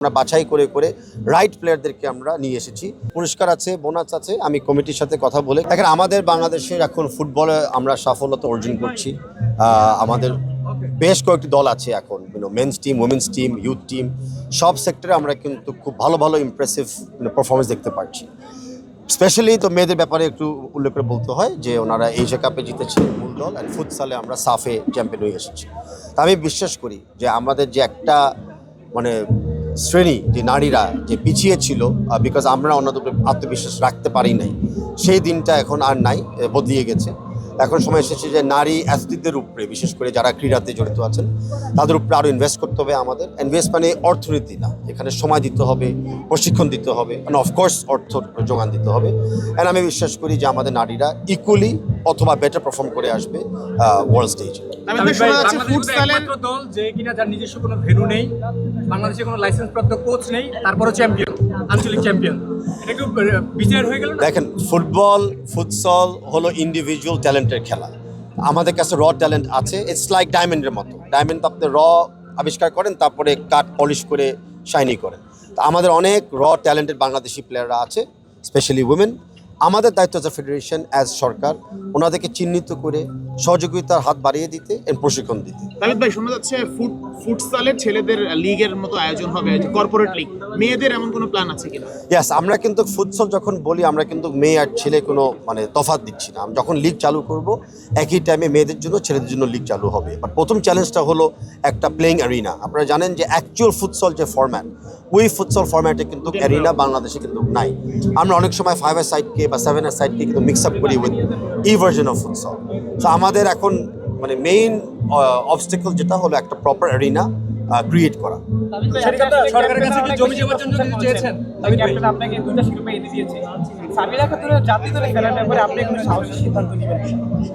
আমরা বাছাই করে করে রাইট প্লেয়ারদেরকে আমরা নিয়ে এসেছি। পুরস্কার আছে, বোনাস আছে। আমি কমিটির সাথে কথা বলে দেখেন, আমাদের বাংলাদেশের এখন ফুটবলে আমরা সাফল্যতা অর্জন করছি। আমাদের বেশ কয়েকটি দল আছে এখন, men's team, women's team, youth team, সব সেক্টরে আমরা কিন্তু খুব ভালো ভালো ইমপ্রেসিভ পারফরমেন্স দেখতে পাচ্ছি। স্পেশালি তো মেয়েদের ব্যাপারে একটু উল্লেখ করে বলতে হয় যে ওনারা এশিয়া কাপে জিতেছে মূল দল, অ্যান্ড ফুটসালে আমরা সাফে চ্যাম্পিয়ন হয়ে এসেছি। আমি বিশ্বাস করি যে আমাদের যে একটা শ্রেণী, যে নারীরা যে পিছিয়ে ছিল বিকজ আমরা অন্যদের আত্মবিশ্বাস রাখতে পারি নাই, সেই দিনটা এখন আর নাই, বদলিয়ে গেছে। এখন সময় এসেছে যে নারী অ্যাথলিটদের উপরে, বিশেষ করে যারা ক্রীড়াতে জড়িত আছেন, তাদের উপরে আরও ইনভেস্ট করতে হবে। আমাদের ইনভেস্ট মানে অর্থনীতি না, এখানে সময় দিতে হবে, প্রশিক্ষণ দিতে হবে, মানে অফকোর্স অর্থ যোগান দিতে হবে। অ্যান্ড আমি বিশ্বাস করি যে আমাদের নারীরা ইকুয়ালি অথবা বেটার পারফর্ম করে আসবে ওয়ার্ল্ড স্টেজে। দল যে কিনা যার নিজস্ব কোনো ভেন্যু নেই, বাংলাদেশে কোনো লাইসেন্সপ্রাপ্ত কোচ নেই, তারপরও চ্যাম্পিয়ন, আঞ্চলিক চ্যাম্পিয়ন, এটা একটু বিচার হয়ে গেল। দেখেন, ফুটসল হলো ইন্ডিভিজুয়াল ট্যালেন্টের খেলা। আমাদের কাছে র ট্যালেন্ট আছে। ইটস লাইক ডায়মন্ডের মতো। ডায়মন্ড আপনি আবিষ্কার করেন, তারপরে কাট পলিশ করে শাইনি করেন। তো আমাদের অনেক ট্যালেন্টেড বাংলাদেশি প্লেয়াররা আছে, স্পেশালি উইমেন। আমাদের দায়িত্ব আছে ফেডারেশন অ্যাজ সরকার ওনাদেরকে চিহ্নিত করে সহযোগিতার হাত বাড়িয়ে দিতে এবং প্রশিক্ষণ দিতে। তামিদ ভাই, শোনা যাচ্ছে ফুটসালের ছেলেদের লিগের মতো আয়োজন হবে, কর্পোরেট লিগ। মেয়েদের এমন কোনো প্ল্যান আছে কিনা? ইয়াস, আমরা কিন্তু ফুটসল যখন বলি, আমরা কিন্তু মেয়ে আর ছেলে কোনো তফাৎ দিচ্ছি না। আমরা যখন লিগ চালু করব, একই টাইমে মেয়েদের জন্য ছেলেদের জন্য লিগ চালু হবে। বাট প্রথম চ্যালেঞ্জটা হলো একটা প্লেইং অ্যারিনা। আপনারা জানেন যে অ্যাকচুয়াল ফুটসল যে ফরম্যাট, ওই ফুটসল ফরম্যাটে কিন্তু অ্যারিনা বাংলাদেশে কিন্তু নাই। আমরা অনেক সময় 5-a-সাইডকে বা 7-a-সাইডকে কিন্তু মিক্স আপ করি উইথ ভার্জন অফ ফুটসল। তো আমাদের এখন মেইন অবস্টেকল যেটা হলো একটা প্রপার অ্যারিনা ক্রিয়েট করা। সরকারের কাছে কি জমি জমার জন্য কিছু চেয়েছেন? ক্যাপ্টেন আপনাকে দুটো শিরোপা এনে দিয়েছে, সামিরা খাতুনের জাতীয় দলে খেলার ব্যাপারে আপনি কোনো সাহসী সিদ্ধান্ত নেবেন?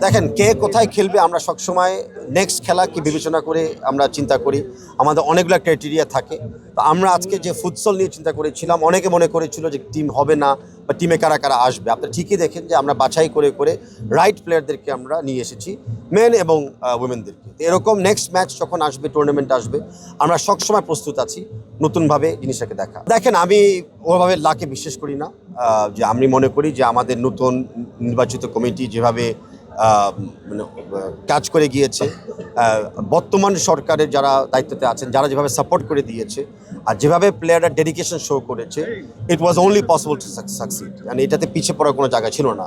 দেখেন, কে কোথায় খেলবে আমরা সবসময় নেক্সট খেলা কি বিবেচনা করে আমরা চিন্তা করি। আমাদের অনেকগুলো ক্রাইটেরিয়া থাকে। তো আমরা আজকে যে ফুটসল নিয়ে চিন্তা করেছিলাম, অনেকে মনে করেছিল যে টিম হবে না বা টিমে কারা কারা আসবে। আপনি ঠিকই দেখেন যে আমরা বাছাই করে করে রাইট প্লেয়ারদেরকে আমরা নিয়ে এসেছি, মেন এবং উইমেনদেরকে। এরকম নেক্সট ম্যাচ যখন আসবে, টুর্নামেন্ট আসবে, আমরা সবসময় প্রস্তুত আছি নতুনভাবে জিনিসটাকে দেখা। দেখেন, আমি ওভাবে লাকে বিশ্বাস করি না। যে আমি মনে করি যে আমাদের নতুন নির্বাচিত কমিটি যেভাবে কাজ করে গিয়েছে, বর্তমান সরকারের যারা দায়িত্বতে আছেন, যারা যেভাবে সাপোর্ট করে দিয়েছে, আর যেভাবে প্লেয়াররা ডেডিকেশন শো করেছে, it was only possible to succeed. মানে এটাতে পিছিয়ে পড়ার কোনো জায়গা ছিল না।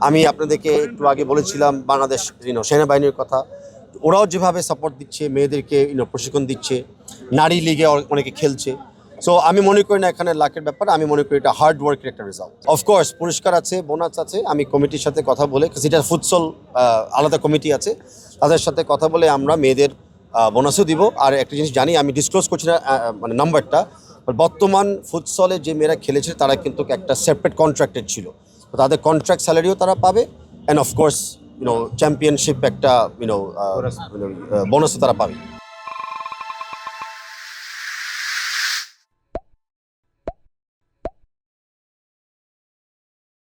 আমি আপনাদেরকে একটু আগে বলেছিলাম বাংলাদেশ সেনাবাহিনীর কথা। ওরাও যেভাবে সাপোর্ট দিচ্ছে, মেয়েদেরকে প্রশিক্ষণ দিচ্ছে, নারী লিগে অনেকে খেলছে। সো আমি মনে করি না এখানে লাকের ব্যাপার। আমি মনে করি এটা হার্ড ওয়ার্কের একটা রেজাল্ট। অফকোর্স পুরস্কার আছে, বোনাস আছে। আমি কমিটির সাথে কথা বলে, যেটা ফুটসল আলাদা কমিটি আছে, তাদের সাথে কথা বলে আমরা মেয়েদের বোনাসও দিব। আর একটা জিনিস জানি, আমি ডিসক্লোজ করছি না নাম্বারটা, বর্তমান ফুটসলে যে মেয়েরা খেলেছে তারা কিন্তু একটা সেপারেট কন্ট্রাক্টেড ছিল। তো তাদের কন্ট্রাক্ট স্যালারিও তারা পাবে, অ্যান্ড অফকোর্স চ্যাম্পিয়নশিপ একটা বোনাসও তারা পাবে।